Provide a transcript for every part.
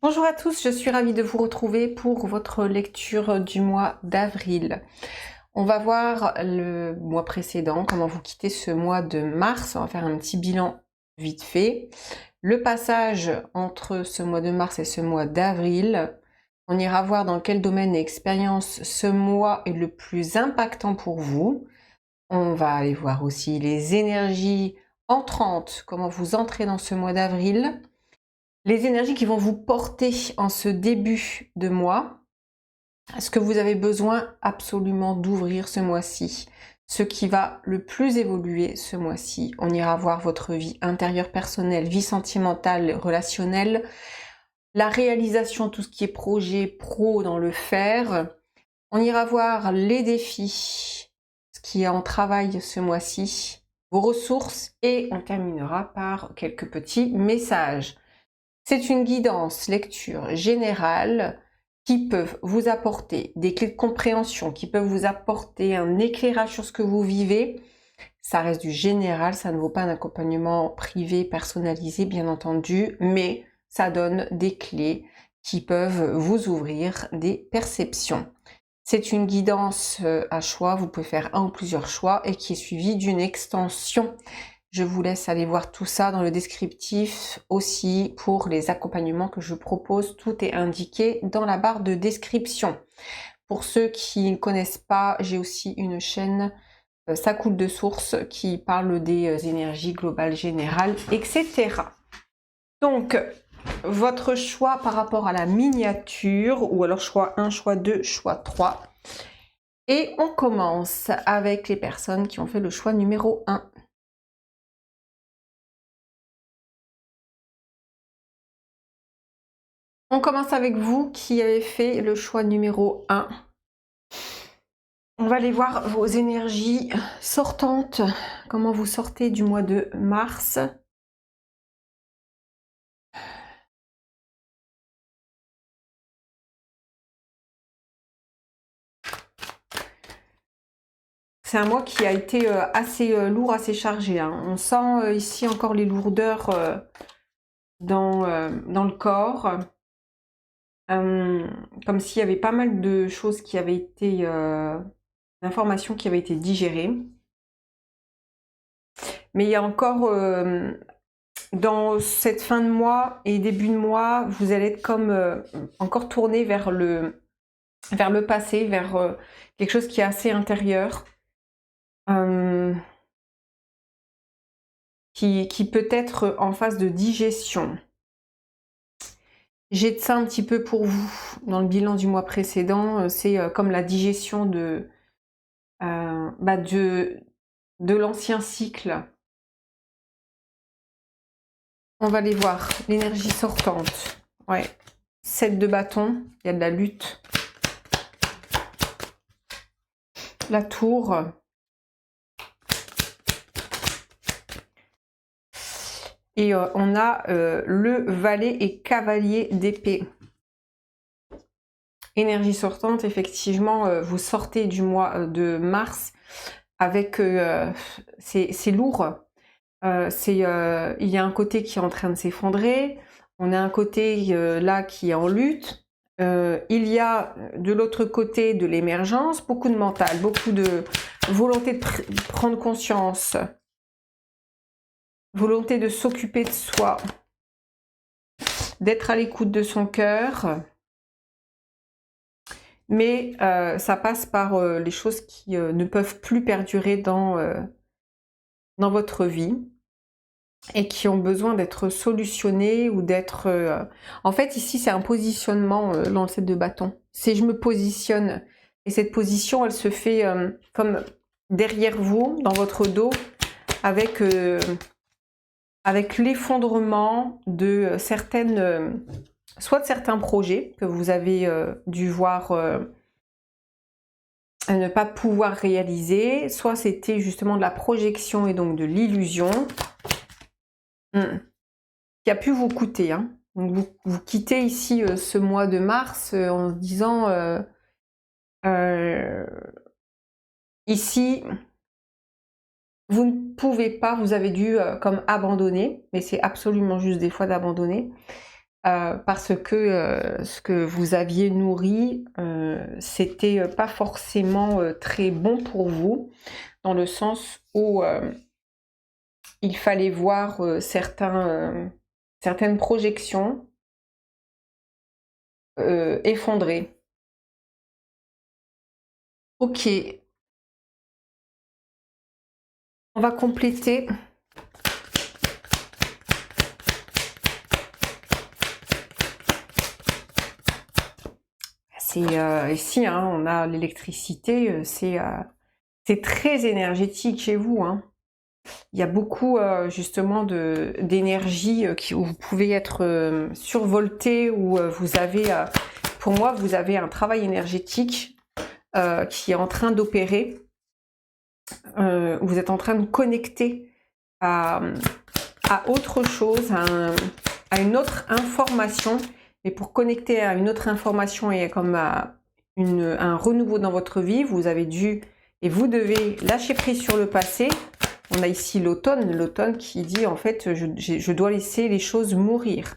Bonjour à tous, je suis ravie de vous retrouver pour votre lecture du mois d'avril. On va voir le mois précédent, comment vous quittez ce mois de mars. On va faire un petit bilan vite fait. Le passage entre ce mois de mars et ce mois d'avril. On ira voir dans quel domaine et expérience ce mois est le plus impactant pour vous. On va aller voir aussi les énergies entrantes, comment vous entrez dans ce mois d'avril. Les énergies qui vont vous porter en ce début de mois, ce que vous avez besoin absolument d'ouvrir ce mois-ci, ce qui va le plus évoluer ce mois-ci. On ira voir votre vie intérieure personnelle, vie sentimentale, relationnelle, la réalisation, tout ce qui est projet pro dans le faire. On ira voir les défis, ce qui est en travail ce mois-ci, vos ressources et on terminera par quelques petits messages. C'est une guidance lecture générale qui peuvent vous apporter des clés de compréhension, qui peuvent vous apporter un éclairage sur ce que vous vivez. Ça reste du général, ça ne vaut pas un accompagnement privé, personnalisé, bien entendu, mais ça donne des clés qui peuvent vous ouvrir des perceptions. C'est une guidance à choix, vous pouvez faire un ou plusieurs choix et qui est suivie d'une extension. Je vous laisse aller voir tout ça dans le descriptif aussi pour les accompagnements que je propose. Tout est indiqué dans la barre de description. Pour ceux qui ne connaissent pas, j'ai aussi une chaîne Ça coule de source qui parle des énergies globales générales, etc. Donc, votre choix par rapport à la miniature, ou alors choix 1, choix 2, choix 3. Et on commence avec les personnes qui ont fait le choix numéro 1. On commence avec vous qui avez fait le choix numéro 1. On va aller voir vos énergies sortantes, comment vous sortez du mois de mars. C'est un mois qui a été assez lourd, assez chargé. Hein. On sent ici encore les lourdeurs dans le corps. Comme s'il y avait pas mal de choses qui avaient été... d'informations qui avaient été digérées. Mais il y a encore... dans cette fin de mois et début de mois, vous allez être comme encore tourné vers le passé, vers quelque chose qui est assez intérieur. Qui peut être en phase de digestion. J'ai de ça un petit peu pour vous dans le bilan du mois précédent. C'est comme la digestion de l'ancien cycle. On va les voir. L'énergie sortante. Ouais. 7 de bâton. Il y a de la lutte. La tour. Et on a le valet et cavalier d'épée. Énergie sortante, effectivement, vous sortez du mois de mars avec... c'est lourd. Il y a un côté qui est en train de s'effondrer. On a un côté là qui est en lutte. Il y a de l'autre côté de l'émergence, beaucoup de mental, beaucoup de volonté de prendre conscience. Volonté de s'occuper de soi, d'être à l'écoute de son cœur, mais ça passe par les choses qui ne peuvent plus perdurer dans votre vie et qui ont besoin d'être solutionnées ou d'être... En fait, ici, c'est un positionnement dans le 7 de bâton. C'est je me positionne, et cette position, elle se fait comme derrière vous, dans votre dos, avec l'effondrement de certaines, soit de certains projets que vous avez dû voir ne pas pouvoir réaliser, soit c'était justement de la projection et donc de l'illusion qui a pu vous coûter. Hein. Donc vous quittez ici ce mois de mars en se disant ici vous ne pouvez pas, vous avez dû comme abandonner, mais c'est absolument juste des fois d'abandonner. parce que ce que vous aviez nourri, c'était pas forcément très bon pour vous, dans le sens où il fallait voir certaines projections effondrées. Ok, on va compléter. C'est ici, hein, on a l'électricité, c'est très énergétique chez vous, hein. Il y a beaucoup justement d'énergie où vous pouvez être survolté, où vous avez, pour moi, vous avez un travail énergétique qui est en train d'opérer. Vous êtes en train de connecter à, autre chose, à une autre information. Et pour connecter à une autre information et comme à un renouveau dans votre vie, vous avez dû et vous devez lâcher prise sur le passé. On a ici l'automne qui dit en fait je dois laisser les choses mourir.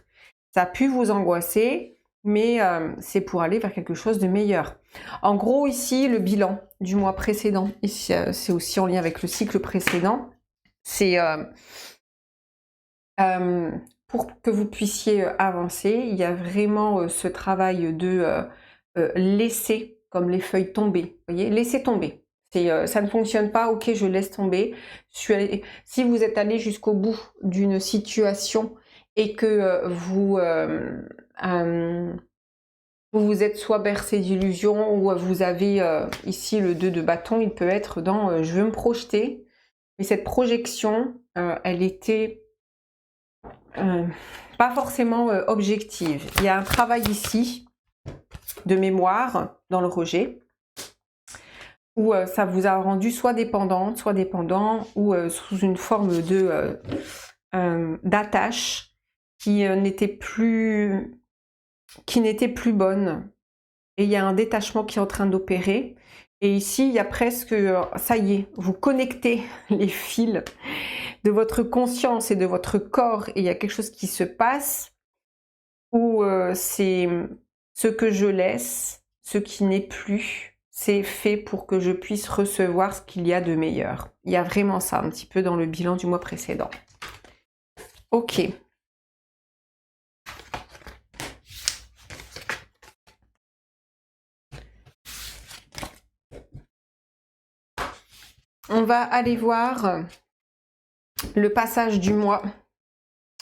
Ça a pu vous angoisser, mais c'est pour aller vers quelque chose de meilleur. En gros ici le bilan du mois précédent, c'est aussi en lien avec le cycle précédent, c'est pour que vous puissiez avancer, il y a vraiment ce travail de laisser comme les feuilles tomber, vous voyez, laisser tomber. Ça ne fonctionne pas, ok, je laisse tomber. Si vous êtes allé jusqu'au bout d'une situation et que vous êtes soit bercé d'illusions ou vous avez ici le 2 de bâton, il peut être dans je veux me projeter, mais cette projection, elle était pas forcément objective. Il y a un travail ici de mémoire dans le rejet, où ça vous a rendu soit dépendante, soit dépendant, ou sous une forme de d'attache qui n'était plus bonne. Et il y a un détachement qui est en train d'opérer. Et ici, il y a presque, ça y est, vous connectez les fils de votre conscience et de votre corps, et il y a quelque chose qui se passe où c'est ce que je laisse, ce qui n'est plus, c'est fait pour que je puisse recevoir ce qu'il y a de meilleur. Il y a vraiment ça un petit peu dans le bilan du mois précédent. Ok. On va aller voir le passage du mois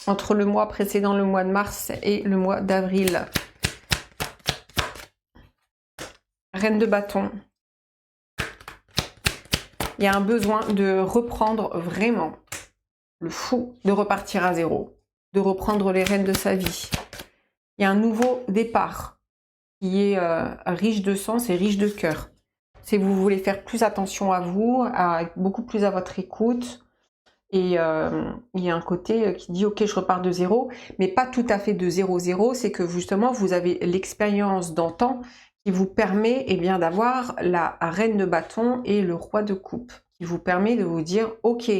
entre le mois précédent, le mois de mars, et le mois d'avril. Reine de bâton. Il y a un besoin de reprendre vraiment le fou, de repartir à zéro, de reprendre les rênes de sa vie. Il y a un nouveau départ qui est riche de sens et riche de cœur. Si vous voulez faire plus attention à vous, beaucoup plus à votre écoute, et il y a un côté qui dit ok, je repars de zéro, mais pas tout à fait de zéro, c'est que justement vous avez l'expérience d'antan qui vous permet bien d'avoir la reine de bâton et le roi de coupe, qui vous permet de vous dire ok,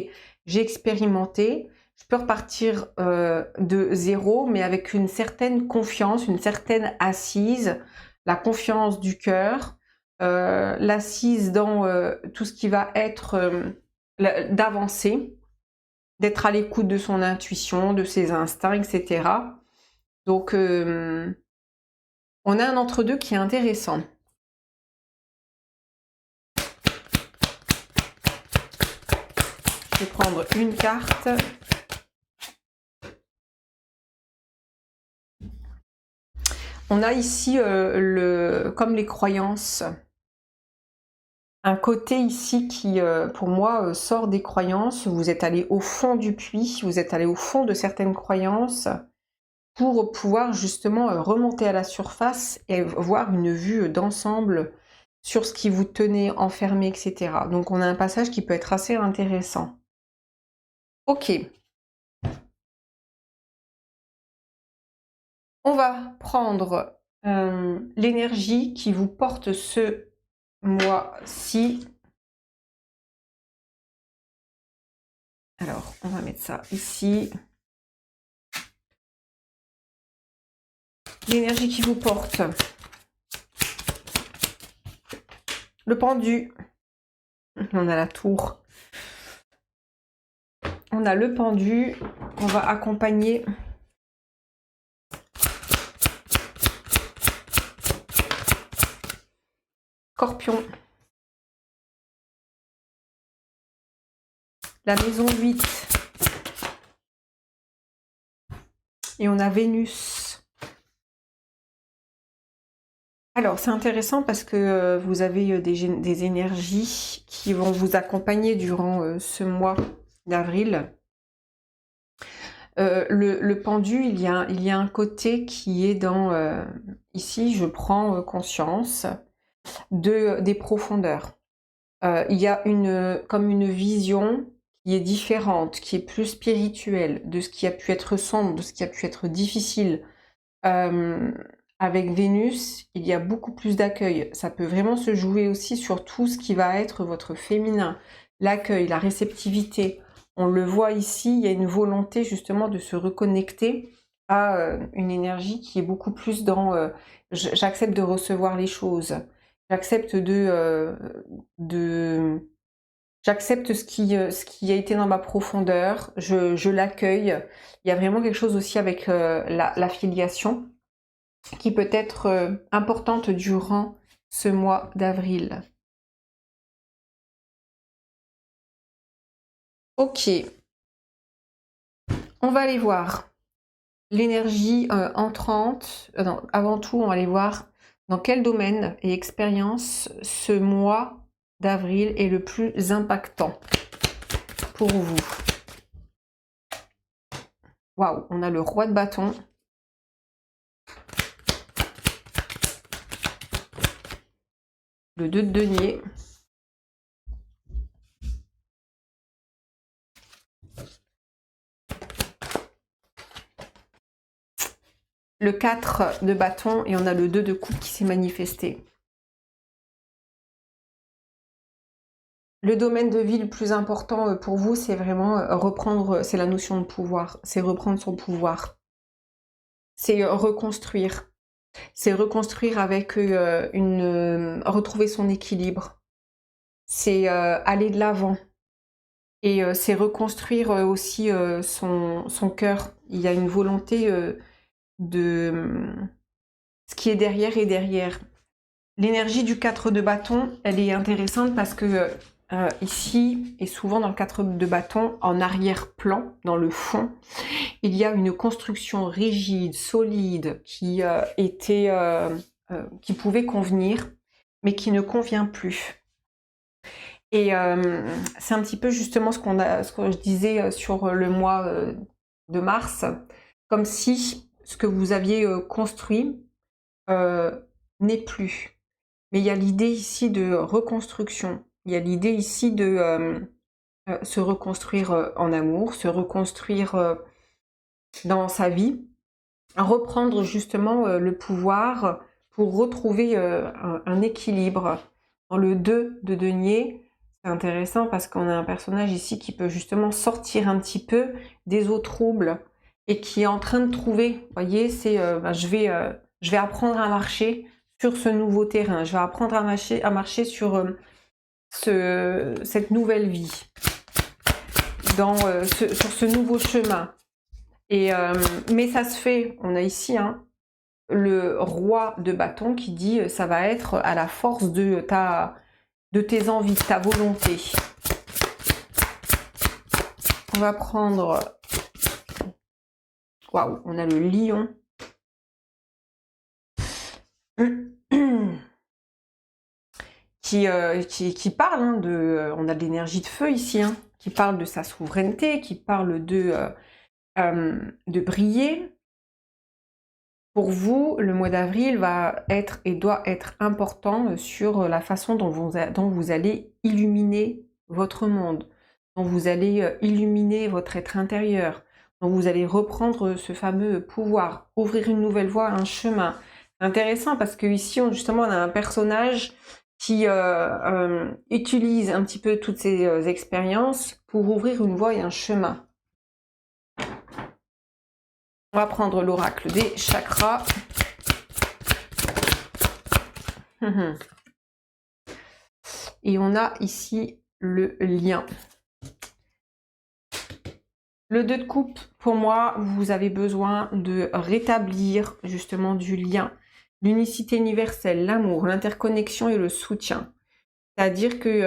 j'ai expérimenté, je peux repartir de zéro, mais avec une certaine confiance, une certaine assise, la confiance du cœur, l'assise dans tout ce qui va être d'avancer, d'être à l'écoute de son intuition, de ses instincts, etc. Donc, on a un entre-deux qui est intéressant. Je vais prendre une carte. On a ici, comme les croyances, un côté ici qui, pour moi, sort des croyances. Vous êtes allé au fond du puits, vous êtes allé au fond de certaines croyances pour pouvoir justement remonter à la surface et voir une vue d'ensemble sur ce qui vous tenait enfermé, etc. Donc on a un passage qui peut être assez intéressant. Ok. On va prendre l'énergie qui vous porte ce mois-ci. Alors, on va mettre ça ici. l'énergie qui vous porte. Le pendu. On a la tour. On a le pendu. On va accompagner. Scorpion. La maison 8. Et on a Vénus. Alors, c'est intéressant parce que vous avez des énergies qui vont vous accompagner durant ce mois d'avril. Le pendu, il y a un côté qui est dans... ici, je prends conscience des profondeurs. Il y a comme une vision qui est différente, qui est plus spirituelle, de ce qui a pu être sombre, de ce qui a pu être difficile. Avec Vénus, il y a beaucoup plus d'accueil. Ça peut vraiment se jouer aussi sur tout ce qui va être votre féminin, l'accueil, la réceptivité. On le voit ici, il y a une volonté justement de se reconnecter à une énergie qui est beaucoup plus dans j'accepte de recevoir les choses, j'accepte j'accepte ce qui a été dans ma profondeur, je l'accueille. Il y a vraiment quelque chose aussi avec la filiation qui peut être importante durant ce mois d'avril. Ok, on va aller voir l'énergie entrante. Non, avant tout, on va aller voir dans quel domaine et expérience ce mois d'avril est le plus impactant pour vous. Waouh, on a le roi de bâton. Le 2 de denier. Le 4 de bâton et on a le 2 de coupe qui s'est manifesté. Le domaine de vie le plus important pour vous, c'est vraiment reprendre, c'est la notion de pouvoir, c'est reprendre son pouvoir. C'est reconstruire. C'est reconstruire avec retrouver son équilibre. C'est aller de l'avant. Et c'est reconstruire aussi son cœur. Il y a une volonté de ce qui est derrière et derrière. L'énergie du 4 de bâton, elle est intéressante parce que ici, et souvent dans le 4 de bâton, en arrière-plan, dans le fond, il y a une construction rigide, solide, qui pouvait convenir, mais qui ne convient plus. Et c'est un petit peu justement ce que je disais sur le mois de mars, comme si ce que vous aviez construit n'est plus. Mais il y a l'idée ici de reconstruction. Il y a l'idée ici de se reconstruire en amour, se reconstruire dans sa vie, reprendre justement le pouvoir pour retrouver un équilibre. Dans le 2 de denier, c'est intéressant parce qu'on a un personnage ici qui peut justement sortir un petit peu des eaux troubles et qui est en train de trouver, vous voyez, c'est je vais apprendre à marcher sur ce nouveau terrain, je vais apprendre à marcher sur cette nouvelle vie, sur ce nouveau chemin. Et, mais ça se fait, on a ici le roi de bâton qui dit ça va être à la force de tes envies, de ta volonté. On va prendre... Waouh, on a le lion. Qui parle on a de l'énergie de feu ici, qui parle de sa souveraineté, qui parle de briller. Pour vous, le mois d'avril va être et doit être important sur la façon dont vous allez illuminer votre monde, dont vous allez illuminer votre être intérieur, dont vous allez reprendre ce fameux pouvoir, ouvrir une nouvelle voie, un chemin. C'est intéressant parce que ici, justement, on a un personnage qui utilise un petit peu toutes ces expériences pour ouvrir une voie et un chemin. On va prendre l'oracle des chakras. Et on a ici le lien. Le 2 de coupe, pour moi, vous avez besoin de rétablir justement du lien, l'unicité universelle, l'amour, l'interconnexion et le soutien. C'est-à-dire que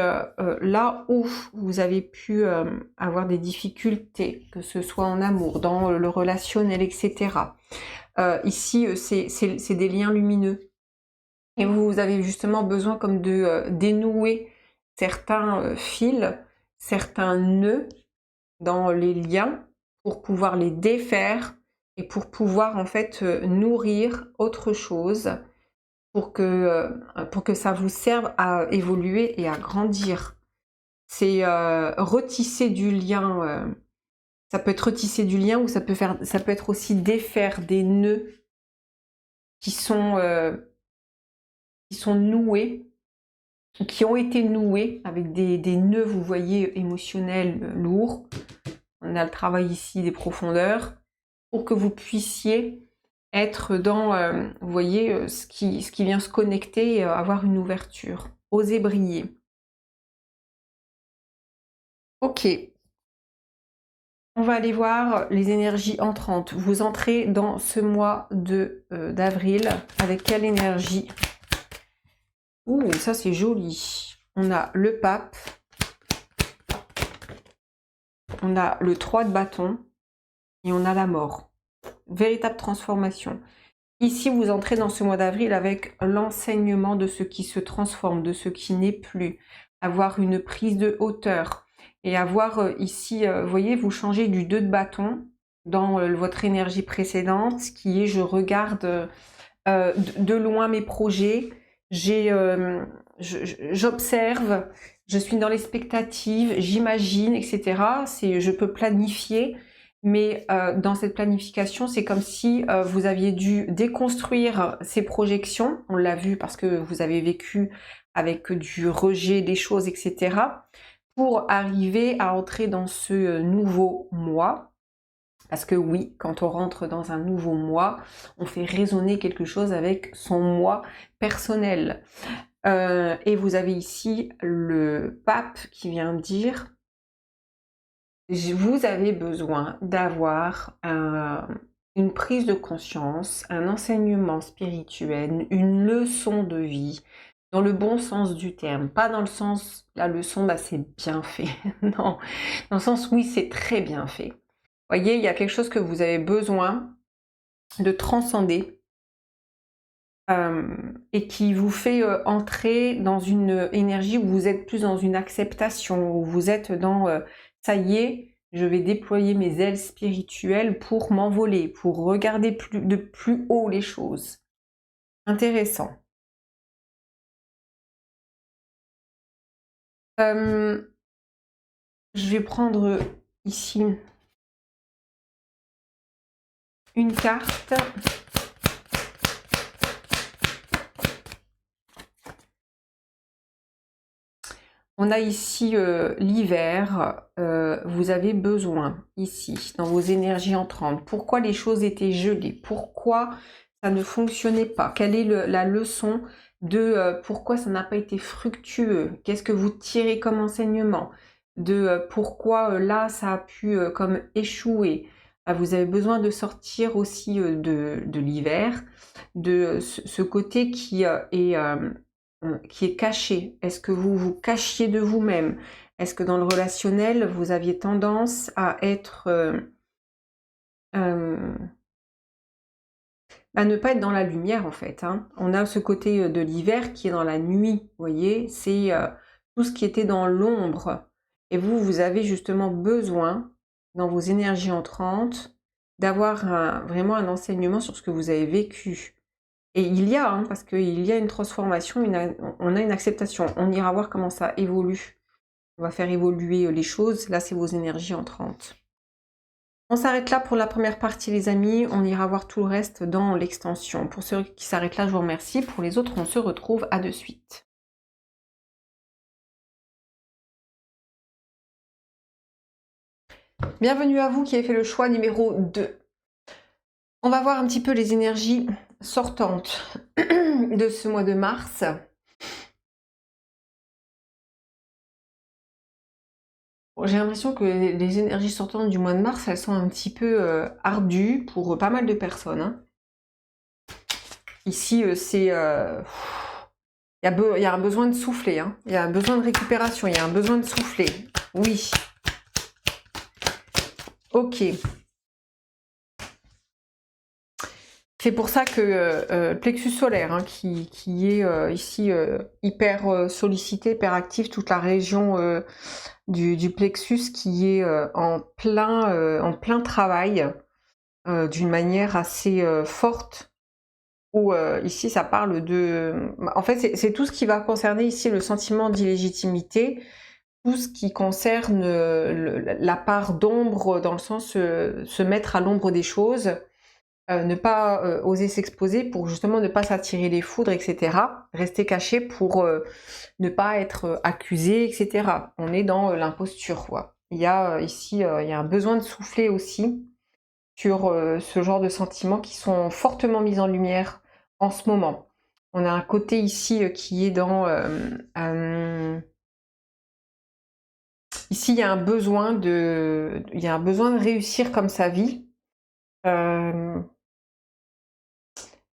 là où vous avez pu avoir des difficultés, que ce soit en amour, dans le relationnel, etc. Ici, c'est des liens lumineux. Et vous avez justement besoin comme de dénouer certains fils, certains nœuds dans les liens pour pouvoir les défaire et pour pouvoir en fait nourrir autre chose pour que ça vous serve à évoluer et à grandir. C'est retisser du lien, ça peut être retisser du lien ou ça peut être aussi défaire des nœuds qui sont noués, qui ont été noués avec des nœuds, vous voyez, émotionnels lourds. On a le travail ici des profondeurs pour que vous puissiez être dans, vous voyez, ce qui vient se connecter et avoir une ouverture. Osez briller. Ok. On va aller voir les énergies entrantes. Vous entrez dans ce mois d'avril avec quelle énergie? Ouh, ça c'est joli. On a le pape. On a le 3 de bâton. Et on a la mort. Véritable transformation. Ici, vous entrez dans ce mois d'avril avec l'enseignement de ce qui se transforme, de ce qui n'est plus. Avoir une prise de hauteur. Et avoir ici, vous voyez, vous changez du 2 de bâton dans votre énergie précédente, qui est je regarde de loin mes projets, j'observe, je suis dans l'expectative, j'imagine, etc. Je peux planifier, mais dans cette planification, c'est comme si vous aviez dû déconstruire ces projections. On l'a vu parce que vous avez vécu avec du rejet des choses, etc. pour arriver à entrer dans ce nouveau mois. Parce que oui, quand on rentre dans un nouveau mois, on fait résonner quelque chose avec son moi personnel. Et vous avez ici le pape qui vient dire « Vous avez besoin d'avoir une prise de conscience, un enseignement spirituel, une leçon de vie, dans le bon sens du terme, pas dans le sens, la leçon, bah, c'est bien fait. Non, dans le sens, oui, c'est très bien fait. Voyez, il y a quelque chose que vous avez besoin de transcender et qui vous fait entrer dans une énergie où vous êtes plus dans une acceptation, où vous êtes dans ça y est, je vais déployer mes ailes spirituelles pour m'envoler, pour regarder de plus haut les choses. Intéressant. Je vais prendre ici une carte. On a ici l'hiver, vous avez besoin ici, dans vos énergies entrantes. Pourquoi les choses étaient gelées? Pourquoi ça ne fonctionnait pas? Quelle est la leçon de pourquoi ça n'a pas été fructueux? Qu'est-ce que vous tirez comme enseignement? De pourquoi là ça a pu comme échouer? Vous avez besoin de sortir aussi de l'hiver, de ce côté qui est caché. Est-ce que vous vous cachiez de vous-même? Est-ce que dans le relationnel, vous aviez tendance à être... à ne pas être dans la lumière, en fait. Hein. On a ce côté de l'hiver qui est dans la nuit, vous voyez? C'est tout ce qui était dans l'ombre. Et vous avez justement besoin, dans vos énergies entrantes, d'avoir vraiment un enseignement sur ce que vous avez vécu. Et il y a, hein, parce qu'il y a une transformation, on a une acceptation. On ira voir comment ça évolue. On va faire évoluer les choses. Là, c'est vos énergies entrantes. On s'arrête là pour la première partie, les amis. On ira voir tout le reste dans l'extension. Pour ceux qui s'arrêtent là, je vous remercie. Pour les autres, on se retrouve à de suite. Bienvenue à vous qui avez fait le choix numéro 2. On va voir un petit peu les énergies sortantes de ce mois de mars. J'ai l'impression que les énergies sortantes du mois de mars, elles sont un petit peu ardues pour pas mal de personnes. Hein. Ici, c'est... il y a un besoin de souffler. Hein. Il y a un besoin de récupération. Il y a un besoin de souffler. Oui. Ok. C'est pour ça que le plexus solaire, hein, qui est ici hyper sollicité, hyper actif, toute la région du plexus qui est en plein travail d'une manière assez forte. Où ici ça parle de... En fait, c'est tout ce qui va concerner ici le sentiment d'illégitimité, tout ce qui concerne la part d'ombre, dans le sens se mettre à l'ombre des choses. Ne pas oser s'exposer pour justement ne pas s'attirer les foudres, etc. Rester caché pour ne pas être accusé, etc. On est dans l'imposture, quoi. Il y a ici, il y a un besoin de souffler aussi sur ce genre de sentiments qui sont fortement mis en lumière en ce moment. On a un côté ici qui est dans... ici, il y a un besoin de réussir comme sa vie.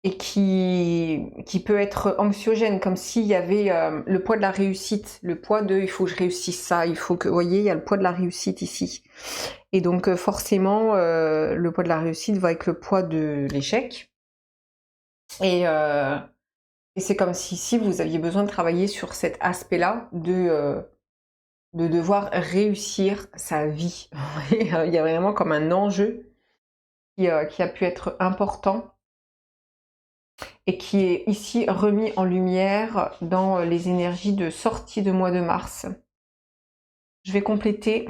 Et qui peut être anxiogène, comme s'il y avait le poids de la réussite, le poids de il faut que je réussisse ça, il faut que, vous voyez, il y a le poids de la réussite ici. Et donc forcément, le poids de la réussite va avec le poids de l'échec. Et c'est comme si ici, vous aviez besoin de travailler sur cet aspect-là de devoir réussir sa vie. Il y a vraiment comme un enjeu qui a pu être important et qui est ici remis en lumière dans les énergies de sortie de mois de mars. Je vais compléter.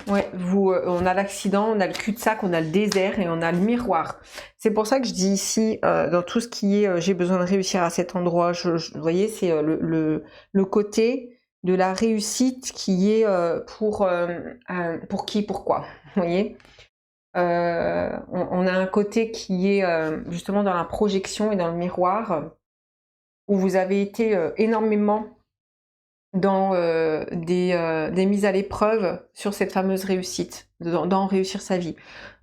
Ouais, on a l'accident, on a le cul-de-sac, on a le désert et on a le miroir. C'est pour ça que je dis ici, dans tout ce qui est j'ai besoin de réussir à cet endroit, vous voyez, c'est le côté de la réussite qui est pour qui, pourquoi, vous voyez. On a un côté qui est justement dans la projection et dans le miroir, où vous avez été énormément dans des mises à l'épreuve sur cette fameuse réussite, dans réussir sa vie.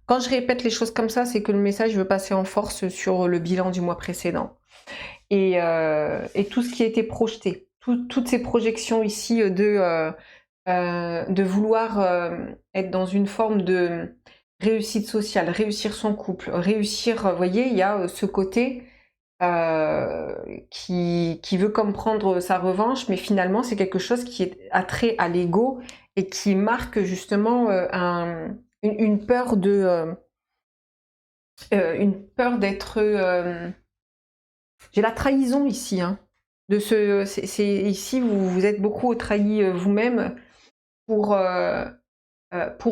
Quand je répète les choses comme ça, c'est que le message veut passer en force sur le bilan du mois précédent. Et tout ce qui a été projeté, toutes ces projections ici de vouloir être dans une forme de réussite sociale, réussir son couple, réussir, vous voyez, il y a ce côté qui veut comme prendre sa revanche, mais finalement c'est quelque chose qui est attrait à l'ego et qui marque justement une peur d'être... j'ai la trahison ici, hein, c'est ici vous êtes beaucoup trahi vous-même pour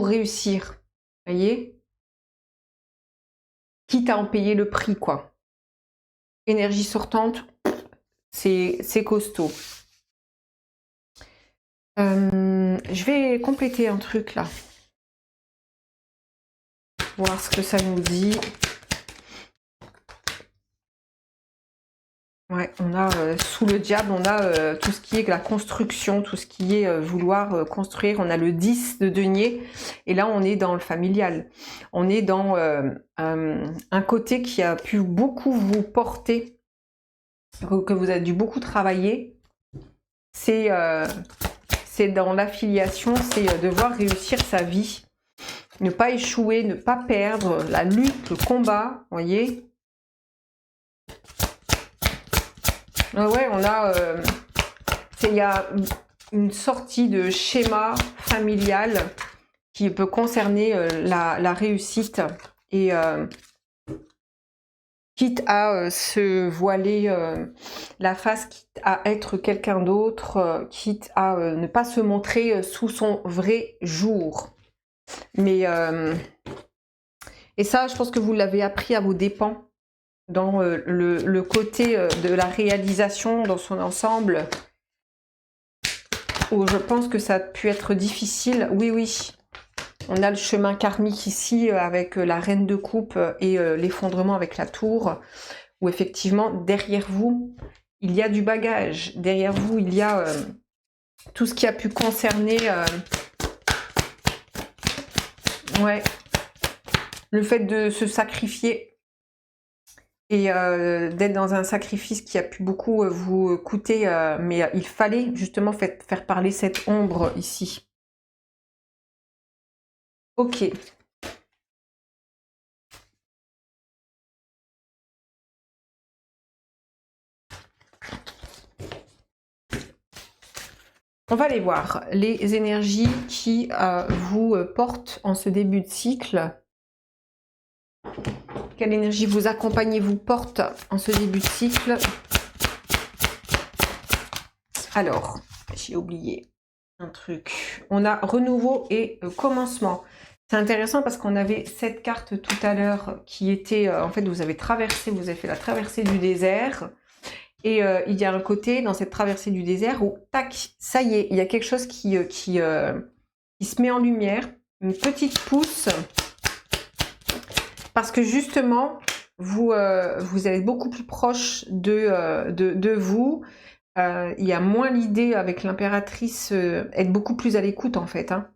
réussir, voyez, quitte à en payer le prix, quoi. Énergie sortante, c'est costaud. Je vais compléter un truc là. Voir ce que ça nous dit. Ouais, on a sous le diable, on a tout ce qui est la construction, tout ce qui est vouloir construire. On a le 10 de denier et là on est dans le familial. On est dans un côté qui a pu beaucoup vous porter, que vous avez dû beaucoup travailler. C'est dans l'affiliation, c'est devoir réussir sa vie. Ne pas échouer, ne pas perdre, la lutte, le combat, vous voyez. Ouais, on a... il y a une sortie de schéma familial qui peut concerner la réussite et quitte à se voiler la face, quitte à être quelqu'un d'autre, quitte à ne pas se montrer sous son vrai jour. Mais et ça, je pense que vous l'avez appris à vos dépens dans le côté de la réalisation dans son ensemble, où je pense que ça a pu être difficile. Oui, oui. On a le chemin karmique ici avec la reine de coupe et l'effondrement avec la tour, où effectivement, derrière vous, il y a du bagage. Derrière vous, il y a tout ce qui a pu concerner... ouais, le fait de se sacrifier et d'être dans un sacrifice qui a pu beaucoup vous coûter, mais il fallait justement faire parler cette ombre ici. Ok. On va aller voir les énergies qui vous portent en ce début de cycle. Quelle énergie vous accompagne et vous porte en ce début de cycle? Alors, j'ai oublié un truc. On a renouveau et commencement. C'est intéressant parce qu'on avait cette carte tout à l'heure qui était, en fait, vous avez fait la traversée du désert. Et il y a un côté dans cette traversée du désert où, tac, ça y est, il y a quelque chose qui se met en lumière, une petite pousse, parce que justement, vous êtes beaucoup plus proche de vous. Il y a moins l'idée avec l'impératrice, être beaucoup plus à l'écoute en fait, hein,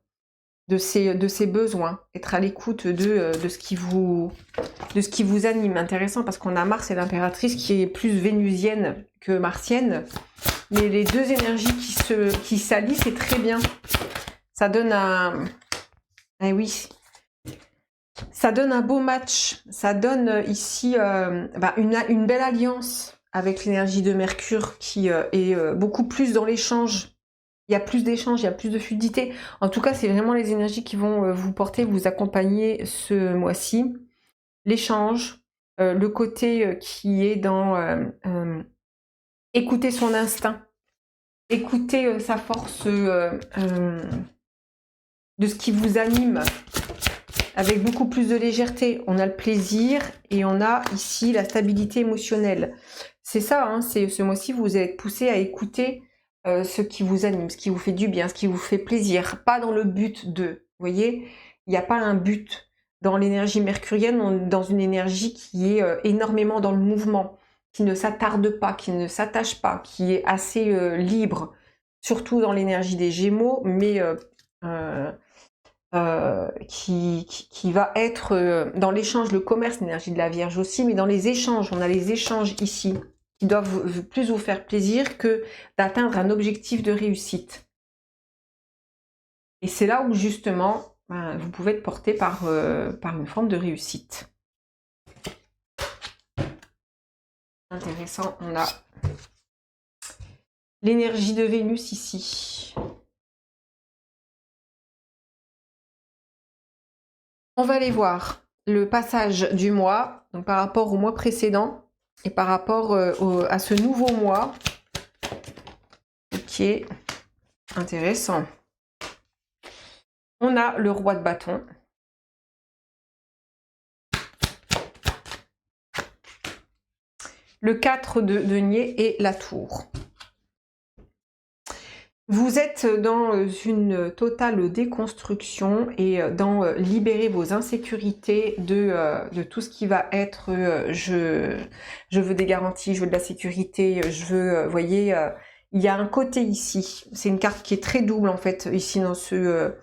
de ses besoins, être à l'écoute de ce qui vous anime. Intéressant parce qu'on a Mars et l'impératrice qui est plus vénusienne que martienne, mais les deux énergies qui s'allient, c'est très bien. Ça donne un... Eh oui, ça donne un beau match, ça donne ici une belle alliance avec l'énergie de Mercure qui est beaucoup plus dans l'échange. Il y a plus d'échanges, il y a plus de fluidité. En tout cas, c'est vraiment les énergies qui vont vous porter, vous accompagner ce mois-ci. L'échange, le côté qui est dans écouter son instinct, écouter sa force de ce qui vous anime avec beaucoup plus de légèreté. On a le plaisir et on a ici la stabilité émotionnelle. C'est ça, hein, ce mois-ci, vous allez être poussé à écouter ce qui vous anime, ce qui vous fait du bien, ce qui vous fait plaisir, pas dans le but de, vous voyez, il n'y a pas un but. Dans l'énergie mercurienne, on est dans une énergie qui est énormément dans le mouvement, qui ne s'attarde pas, qui ne s'attache pas, qui est assez libre, surtout dans l'énergie des Gémeaux, mais qui va être dans l'échange, le commerce, l'énergie de la Vierge aussi, mais dans les échanges, on a les échanges ici, qui doivent plus vous faire plaisir que d'atteindre un objectif de réussite. Et c'est là où justement, vous pouvez être porté par une forme de réussite. Intéressant, on a l'énergie de Vénus ici. On va aller voir le passage du mois, donc par rapport au mois précédent et par rapport à ce nouveau mois qui est intéressant. On a le roi de bâton. Le 4 de denier et la tour. Vous êtes dans une totale déconstruction et dans libérer vos insécurités de tout ce qui va être je veux des garanties, je veux de la sécurité, je veux, vous voyez, il y a un côté ici, c'est une carte qui est très double en fait, ici dans ce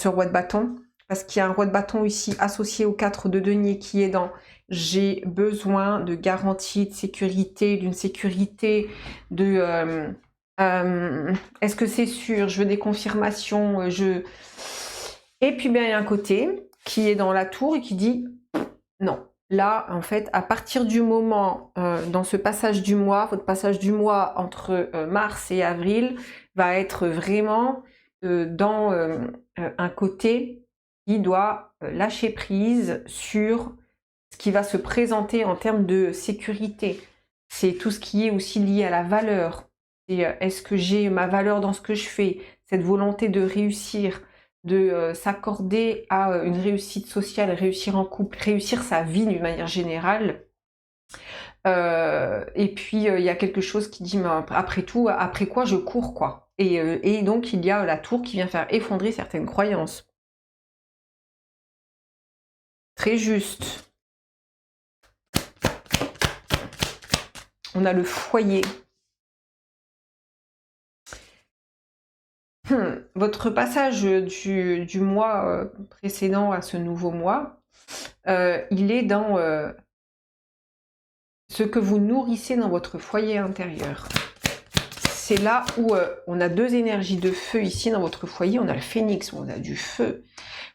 roi de bâton, parce qu'il y a un roi de bâton ici associé au 4 de denier qui est dans j'ai besoin de garanties, de sécurité, d'une sécurité, de... est-ce que c'est sûr? Je veux des confirmations. Et puis bien il y a un côté qui est dans la tour et qui dit non. Là, en fait, à partir du moment, dans ce passage du mois, votre passage du mois entre mars et avril va être vraiment dans un côté qui doit lâcher prise sur ce qui va se présenter en termes de sécurité. C'est tout ce qui est aussi lié à la valeur. Est-ce que j'ai ma valeur dans ce que je fais? Cette volonté de réussir, de s'accorder à une réussite sociale, réussir en couple, réussir sa vie d'une manière générale. Et puis, il y a quelque chose qui dit, mais après tout, après quoi je cours, quoi. Et donc, il y a la tour qui vient faire effondrer certaines croyances. Très juste. On a le foyer. Votre passage du mois précédent à ce nouveau mois, il est dans ce que vous nourrissez dans votre foyer intérieur. C'est là où on a deux énergies de feu ici dans votre foyer. On a le phénix, on a du feu.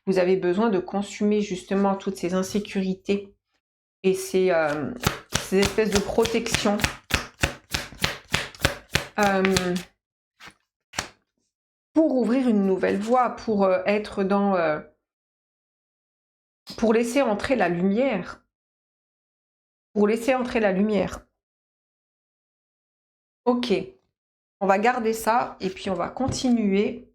Vous avez besoin de consumer justement toutes ces insécurités et ces espèces de protections. Pour ouvrir une nouvelle voie, pour être dans... pour laisser entrer la lumière. Pour laisser entrer la lumière. Ok. On va garder ça et puis on va continuer.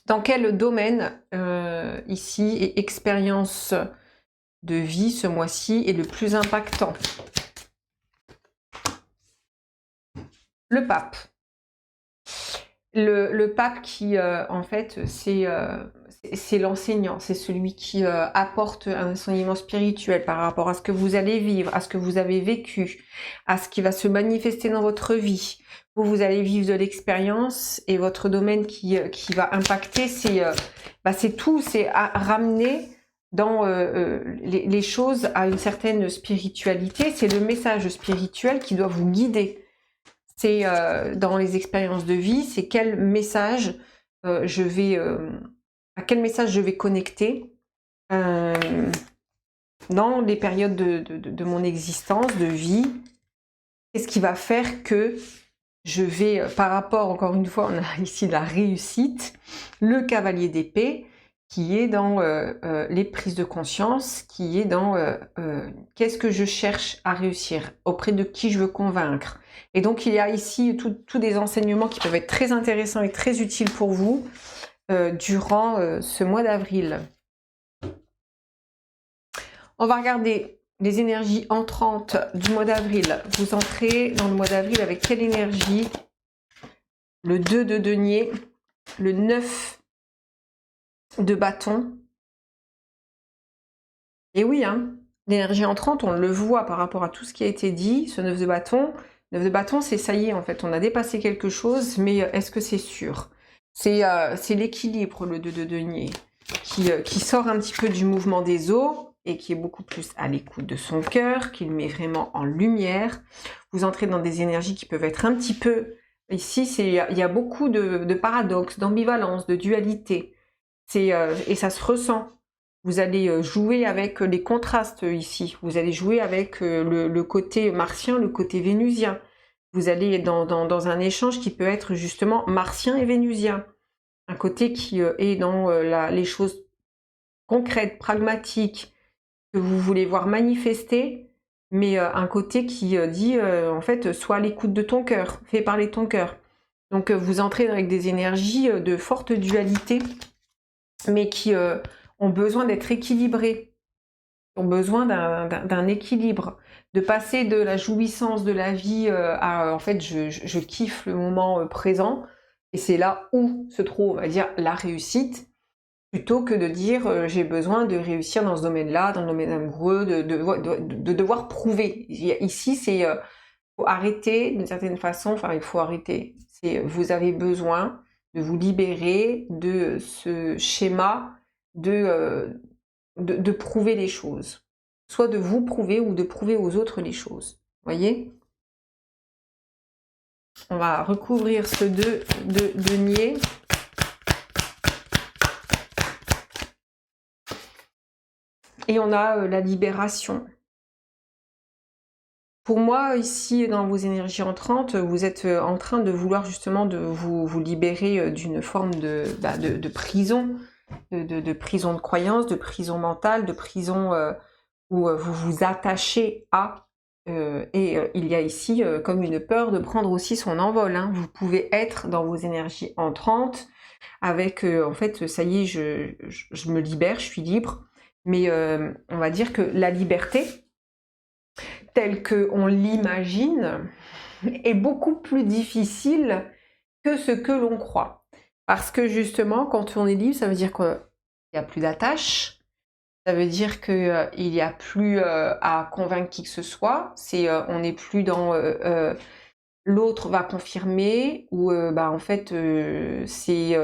Dans quel domaine, ici, et expérience de vie ce mois-ci est le plus impactant? Le pape. Le pape qui, en fait, c'est l'enseignant, c'est celui qui apporte un enseignement spirituel par rapport à ce que vous allez vivre, à ce que vous avez vécu, à ce qui va se manifester dans votre vie. Vous allez vivre de l'expérience et votre domaine qui va impacter, c'est tout, c'est à ramener dans les choses à une certaine spiritualité. C'est le message spirituel qui doit vous guider. C'est dans les expériences de vie, c'est quel message à quel message je vais connecter dans les périodes de mon existence, de vie. Qu'est-ce qui va faire que je vais, par rapport, encore une fois, on a ici la réussite, le cavalier d'épée, qui est dans les prises de conscience, qui est dans qu'est-ce que je cherche à réussir, auprès de qui je veux convaincre. Et donc, il y a ici tous des enseignements qui peuvent être très intéressants et très utiles pour vous durant ce mois d'avril. On va regarder les énergies entrantes du mois d'avril. Vous entrez dans le mois d'avril avec quelle énergie? Le 2 de denier, le 9 de bâton. Et oui, hein, l'énergie entrante, on le voit par rapport à tout ce qui a été dit, ce 9 de bâton. 9 de bâton, c'est ça y est, en fait, on a dépassé quelque chose, mais est-ce que c'est sûr? C'est l'équilibre, le 2 de denier, qui sort un petit peu du mouvement des eaux et qui est beaucoup plus à l'écoute de son cœur, qui le met vraiment en lumière. Vous entrez dans des énergies qui peuvent être un petit peu... Ici, il y a beaucoup de paradoxes, d'ambivalence, de dualité. Et ça se ressent. Vous allez jouer avec les contrastes ici. Vous allez jouer avec le côté martien, le côté vénusien. Vous allez dans un échange qui peut être justement martien et vénusien. Un côté qui est dans les choses concrètes, pragmatiques, que vous voulez voir manifester, mais un côté qui dit, en fait, sois à l'écoute de ton cœur, fais parler ton cœur. Donc vous entrez avec des énergies de forte dualité, mais qui ont besoin d'être équilibrées, ont besoin d'un équilibre, de passer de la jouissance de la vie à, en fait, je kiffe le moment présent, et c'est là où se trouve, on va dire, la réussite, plutôt que de dire j'ai besoin de réussir dans ce domaine-là, dans le domaine amoureux, de devoir prouver. Ici, c'est faut arrêter d'une certaine façon, enfin il faut arrêter. Vous avez besoin de vous libérer de ce schéma de prouver les choses. Soit de vous prouver ou de prouver aux autres les choses. Voyez? On va recouvrir ce 2 de denier. Et on a la libération. Pour moi, ici, dans vos énergies entrantes, vous êtes en train de vouloir justement de vous libérer d'une forme de prison, de prison de croyance, de prison mentale, de prison où vous vous attachez à. Il y a ici comme une peur de prendre aussi son envol. Hein. Vous pouvez être dans vos énergies entrantes avec, en fait, ça y est, je me libère, je suis libre. Mais on va dire que la liberté, telle qu'on l'imagine, est beaucoup plus difficile que ce que l'on croit. Parce que justement, quand on est libre, ça veut dire qu'il n'y a plus d'attache, ça veut dire qu'il n'y a plus à convaincre qui que ce soit, on n'est plus dans l'autre va confirmer, ou en fait, c'est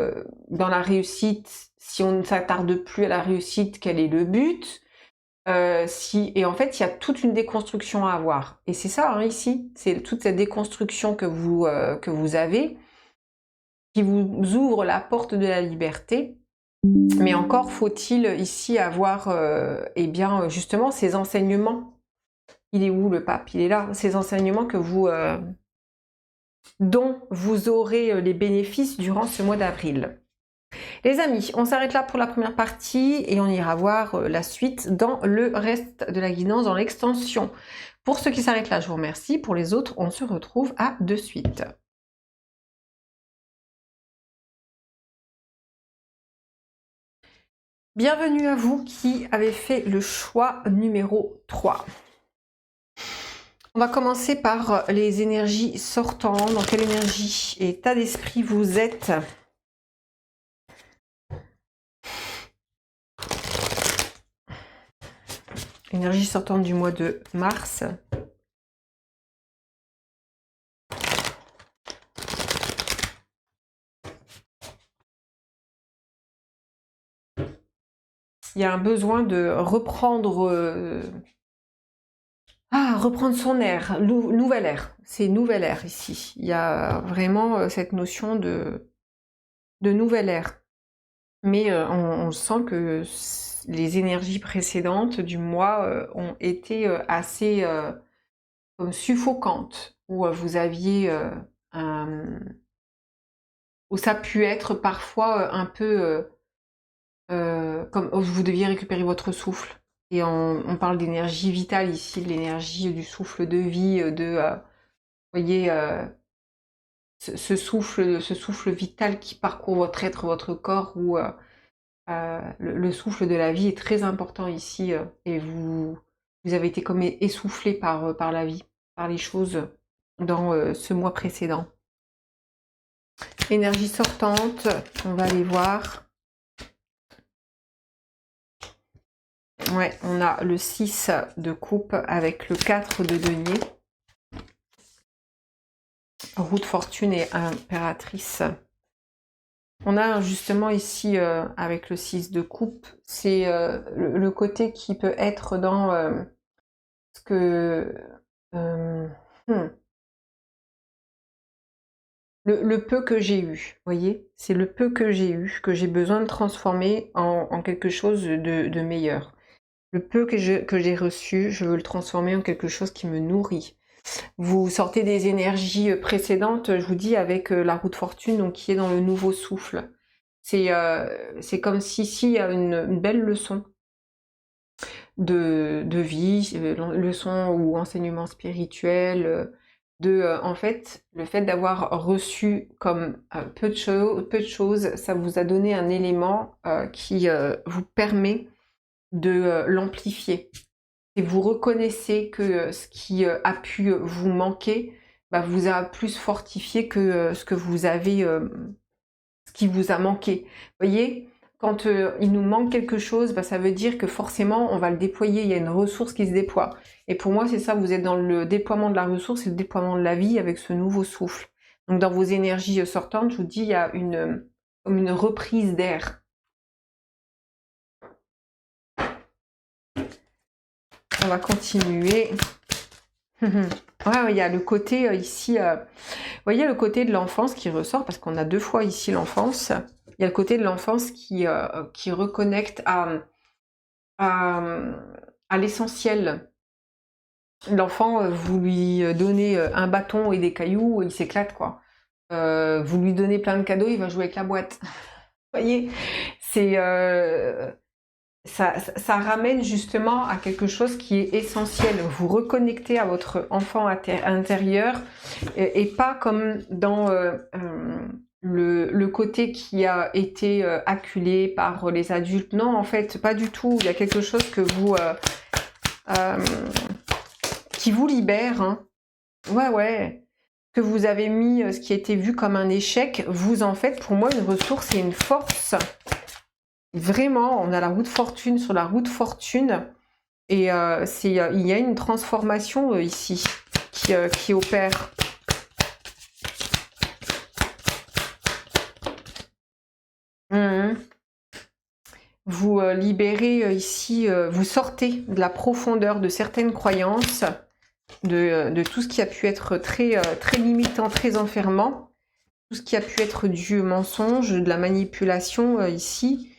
dans la réussite, si on ne s'attarde plus à la réussite, quel est le but? Et en fait, il y a toute une déconstruction à avoir. Et c'est ça, hein, ici, c'est toute cette déconstruction que vous avez, qui vous ouvre la porte de la liberté. Mais encore faut-il ici avoir, eh bien, justement, ces enseignements. Il est où le pape? Il est là. Ces enseignements que dont vous aurez les bénéfices durant ce mois d'avril. Les amis, on s'arrête là pour la première partie et on ira voir la suite dans le reste de la guidance, dans l'extension. Pour ceux qui s'arrêtent là, je vous remercie. Pour les autres, on se retrouve à de suite. Bienvenue à vous qui avez fait le choix numéro 3. On va commencer par les énergies sortantes. Dans quelle énergie et état d'esprit vous êtes? Énergie sortante du mois de mars. Il y a un besoin de reprendre, reprendre son air, nouvel air. C'est nouvel air ici. Il y a vraiment cette notion de nouvel air. Mais on sent que les énergies précédentes du mois ont été assez comme suffocantes, où vous aviez où ça a pu être parfois un peu comme vous deviez récupérer votre souffle. Et on parle d'énergie vitale ici, de l'énergie du souffle de vie, vous voyez, ce souffle vital qui parcourt votre être, votre corps, où le souffle de la vie est très important ici, et vous avez été comme essoufflé par la vie, par les choses dans ce mois précédent. Énergie sortante, on va aller voir. Ouais, on a le 6 de coupe avec le 4 de denier. Roue de fortune et impératrice. On a justement ici, avec le 6 de coupe, c'est le côté qui peut être dans ce que... Le peu que j'ai eu, vous voyez? C'est le peu que j'ai eu, que j'ai besoin de transformer en quelque chose de meilleur. Le peu que j'ai reçu, je veux le transformer en quelque chose qui me nourrit. Vous sortez des énergies précédentes, je vous dis, avec la roue de fortune, donc qui est dans le nouveau souffle. C'est comme si ici, il y a une belle leçon de vie, leçon ou enseignement spirituel, en fait, le fait d'avoir reçu comme peu de choses, ça vous a donné un élément qui vous permet de l'amplifier. Et vous reconnaissez que ce qui a pu vous manquer vous a plus fortifié que ce que vous avez, ce qui vous a manqué. Vous voyez, quand il nous manque quelque chose, ça veut dire que forcément on va le déployer, il y a une ressource qui se déploie. Et pour moi c'est ça, vous êtes dans le déploiement de la ressource et le déploiement de la vie avec ce nouveau souffle. Donc dans vos énergies sortantes, je vous dis, il y a comme une reprise d'air. On va continuer. Ouais, il y a le côté ici, vous voyez le côté de l'enfance qui ressort, parce qu'on a deux fois ici l'enfance. Il y a le côté de l'enfance qui reconnecte à l'essentiel. L'enfant, vous lui donnez un bâton et des cailloux, il s'éclate, quoi. Vous lui donnez plein de cadeaux, il va jouer avec la boîte. Vous voyez, c'est... ça ramène justement à quelque chose qui est essentiel. Vous reconnectez à votre enfant intérieur et pas comme dans le côté qui a été acculé par les adultes. Non, en fait, pas du tout. Il y a quelque chose que qui vous libère. Hein. Ouais. que vous avez mis, ce qui a été vu comme un échec, vous en faites pour moi une ressource et une force. Vraiment, on a la roue de fortune sur la roue de fortune. Et il y a une transformation ici qui opère. Vous libérez ici, vous sortez de la profondeur de certaines croyances, de tout ce qui a pu être très limitant, très enfermant, tout ce qui a pu être du mensonge, de la manipulation ici.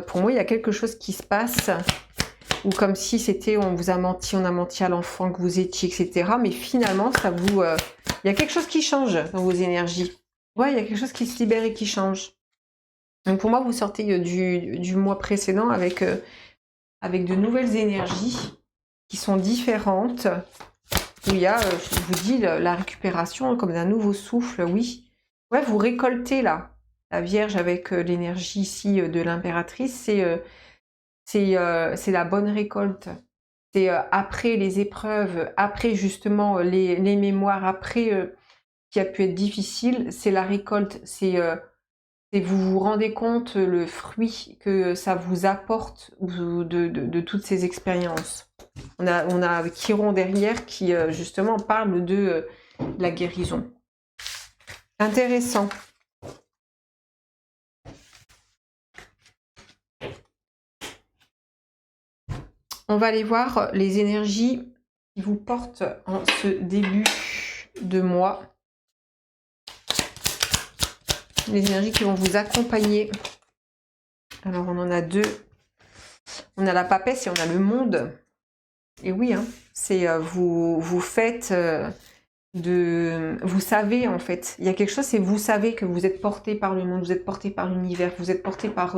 Pour moi, il y a quelque chose qui se passe, ou comme si c'était on vous a menti, on a menti à l'enfant que vous étiez, etc. Mais finalement, ça vous, il y a quelque chose qui change dans vos énergies. Ouais, il y a quelque chose qui se libère et qui change. Donc pour moi, vous sortez du mois précédent avec de nouvelles énergies qui sont différentes. Où il y a, je vous dis, la récupération comme d'un nouveau souffle, oui. Ouais, vous récoltez là. La Vierge avec l'énergie ici de l'impératrice, c'est la bonne récolte. C'est après les épreuves, après justement les mémoires, après qui a pu être difficile, c'est la récolte, c'est vous vous rendez compte le fruit que ça vous apporte de toutes ces expériences. On a Chiron derrière qui justement parle de la guérison. Intéressant. On va aller voir les énergies qui vous portent en ce début de mois. Les énergies qui vont vous accompagner. Alors, on en a deux. On a la papesse et on a le monde. Et oui, hein, c'est vous faites vous savez en fait. Il y a quelque chose, c'est vous savez que vous êtes porté par le monde, vous êtes porté par l'univers, vous êtes porté par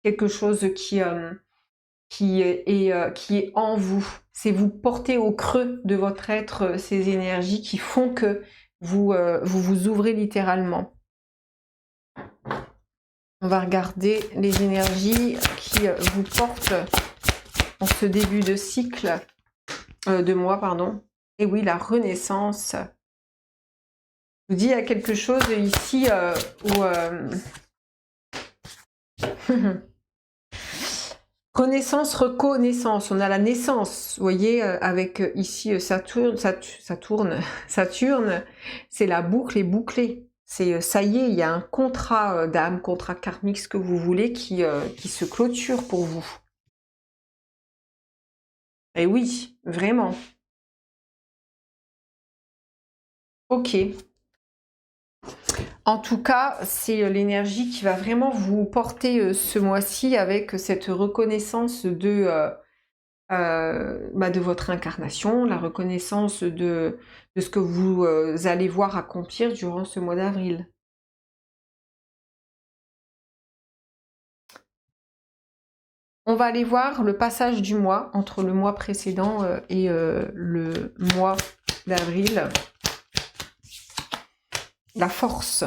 quelque chose qui est en vous. C'est vous porter au creux de votre être ces énergies qui font que vous ouvrez littéralement. On va regarder les énergies qui vous portent en ce début de cycle, de mois, pardon. Et oui, la renaissance. Je vous dis, il y a quelque chose ici où... Renaissance, reconnaissance. On a la naissance, vous voyez, avec ici Saturne, c'est la boucle est bouclée. C'est ça y est, il y a un contrat d'âme, contrat karmique, ce que vous voulez, qui se clôture pour vous. Et oui, vraiment. Ok. En tout cas, c'est l'énergie qui va vraiment vous porter ce mois-ci avec cette reconnaissance de votre incarnation, la reconnaissance de ce que vous allez voir accomplir durant ce mois d'avril. On va aller voir le passage du mois entre le mois précédent et le mois d'avril. La force.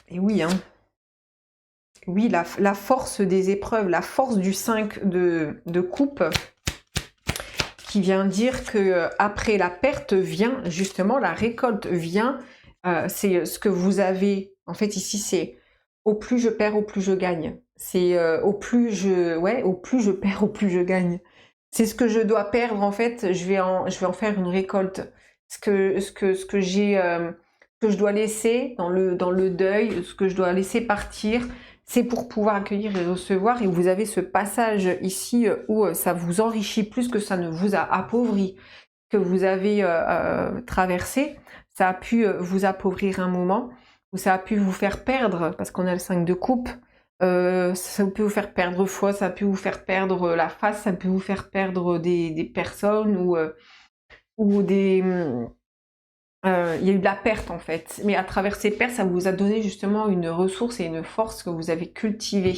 Et oui, hein. Oui, la force des épreuves, la force du 5 de coupe, qui vient dire que après la perte vient justement la récolte vient. C'est ce que vous avez. En fait, ici, c'est au plus je perds, au plus je gagne. C'est au plus je perds, au plus je gagne. C'est ce que je dois perdre. En fait, je vais en faire une récolte. Ce que j'ai, que je dois laisser dans le deuil, ce que je dois laisser partir. C'est pour pouvoir accueillir et recevoir. Et vous avez ce passage ici où ça vous enrichit plus que ça ne vous a appauvri, que vous avez traversé. Ça a pu vous appauvrir un moment, ou ça a pu vous faire perdre, parce qu'on a le 5 de coupe. Ça peut vous faire perdre foi, ça a pu vous faire perdre la face, ça peut vous faire perdre des personnes ou des... il y a eu de la perte en fait, mais à travers ces pertes, ça vous a donné justement une ressource et une force que vous avez cultivée.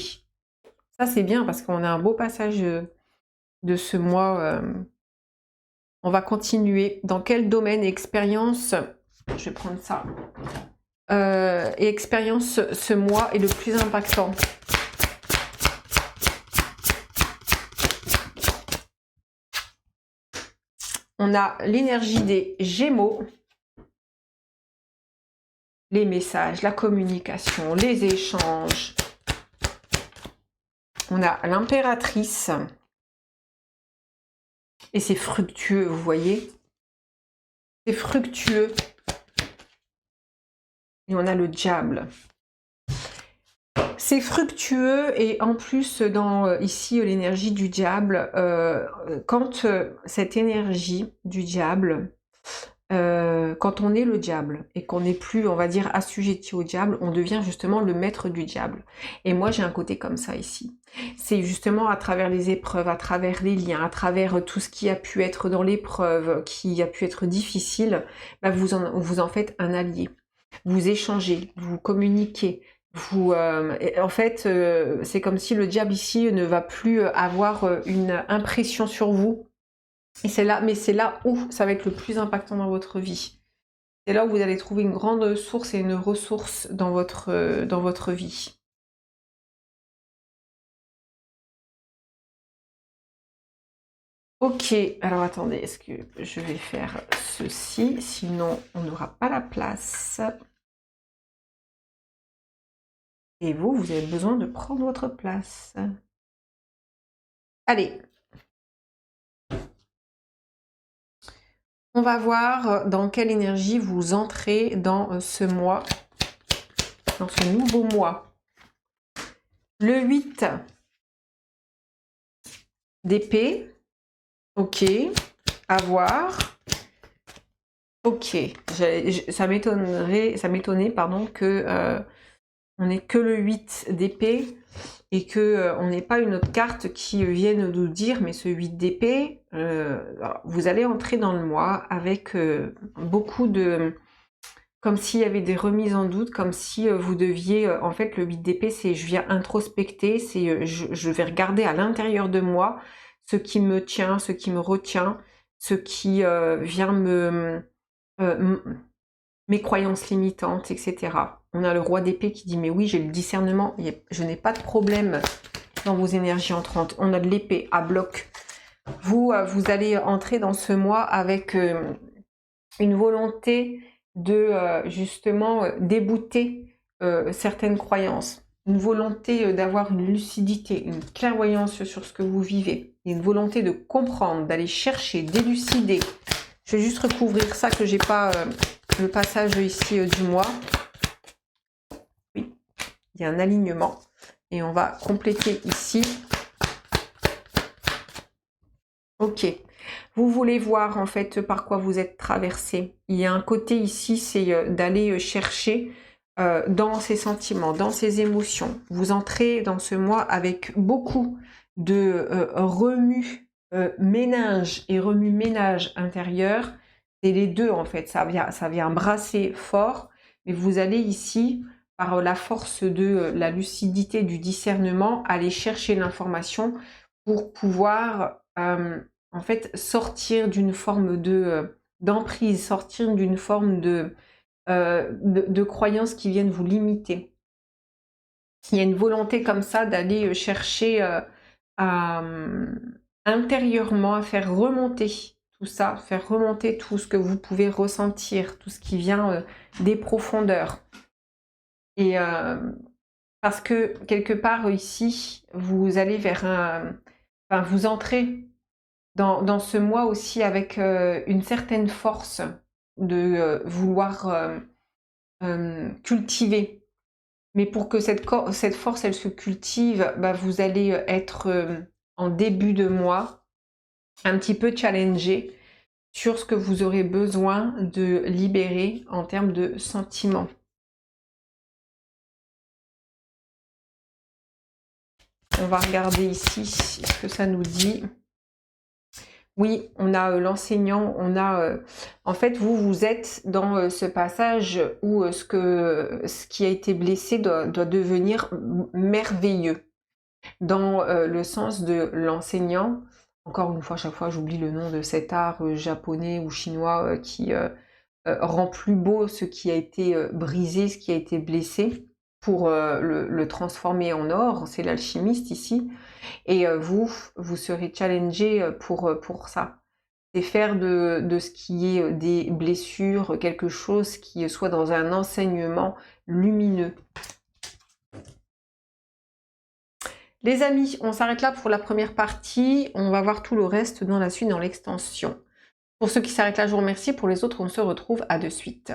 Ça c'est bien parce qu'on a un beau passage de ce mois. On va continuer. Dans quel domaine expérience, je vais prendre ça, et expérience ce mois est le plus impactant? On a l'énergie des Gémeaux. Les messages, la communication, les échanges. On a l'impératrice. Et c'est fructueux, vous voyez. C'est fructueux. Et on a le diable. C'est fructueux et en plus, dans ici l'énergie du diable, quand cette énergie du diable, quand on est le diable et qu'on n'est plus, on va dire, assujetti au diable, on devient justement le maître du diable. Et moi, j'ai un côté comme ça ici. C'est justement à travers les épreuves, à travers les liens, à travers tout ce qui a pu être dans l'épreuve, qui a pu être difficile, bah vous en faites un allié. Vous échangez, vous communiquez. En fait, c'est comme si le diable ici ne va plus avoir une impression sur vous. Et c'est là, mais c'est là où ça va être le plus impactant dans votre vie. C'est là où vous allez trouver une grande source et une ressource dans votre vie. Ok, alors attendez, est-ce que je vais faire ceci? Sinon, on n'aura pas la place. Et vous avez besoin de prendre votre place. Allez. On va voir dans quelle énergie vous entrez dans ce mois, dans ce nouveau mois. Le 8 d'épée. Ok. À voir. Ok. Ça m'étonnait, pardon, que on n'ait que le 8 d'épée et que on n'ait pas une autre carte qui vienne nous dire, mais ce 8 d'épée, vous allez entrer dans le mois avec beaucoup de... Comme s'il y avait des remises en doute, comme si vous deviez... en fait, le 8 d'épée, c'est je viens introspecter, c'est je vais regarder à l'intérieur de moi ce qui me tient, ce qui me retient, ce qui vient mes croyances limitantes, etc. On a le roi d'épée qui dit, mais oui, j'ai le discernement, je n'ai pas de problème dans vos énergies entrantes. On a de l'épée à bloc. Vous allez entrer dans ce mois avec une volonté de justement débouter certaines croyances. Une volonté d'avoir une lucidité, une clairvoyance sur ce que vous vivez. Une volonté de comprendre, d'aller chercher, d'élucider. Je vais juste recouvrir ça, que j'ai pas le passage ici du mois. Oui, il y a un alignement. Et on va compléter ici. Ok. Vous voulez voir en fait par quoi vous êtes traversé. Il y a un côté ici, c'est d'aller chercher dans ses sentiments, dans ses émotions. Vous entrez dans ce mois avec beaucoup de ménage et remue-ménage intérieur. C'est les deux en fait, ça vient brasser fort, mais vous allez ici, par la force de la lucidité, du discernement, aller chercher l'information pour pouvoir en fait sortir d'une forme d'emprise, sortir d'une forme de croyances qui viennent vous limiter. Il y a une volonté comme ça d'aller chercher intérieurement à faire remonter tout ça, faire remonter tout ce que vous pouvez ressentir, tout ce qui vient des profondeurs. Et parce que quelque part ici, vous allez vers enfin, vous entrez dans ce mois aussi avec une certaine force de vouloir cultiver. Mais pour que cette force, elle se cultive, bah, vous allez être en début de mois un petit peu challengé sur ce que vous aurez besoin de libérer en termes de sentiments. On va regarder ici ce que ça nous dit. Oui, on a l'enseignant, on a... en fait, vous êtes dans ce passage où ce qui a été blessé doit devenir merveilleux. Dans le sens de l'enseignant, encore une fois, à chaque fois, j'oublie le nom de cet art japonais ou chinois qui rend plus beau ce qui a été brisé, ce qui a été blessé, pour le transformer en or. C'est l'alchimiste ici. Et vous serez challengé pour ça. C'est faire de ce qui est des blessures quelque chose qui soit dans un enseignement lumineux. Les amis, on s'arrête là pour la première partie. On va voir tout le reste dans la suite, dans l'extension. Pour ceux qui s'arrêtent là, je vous remercie. Pour les autres, on se retrouve à de suite.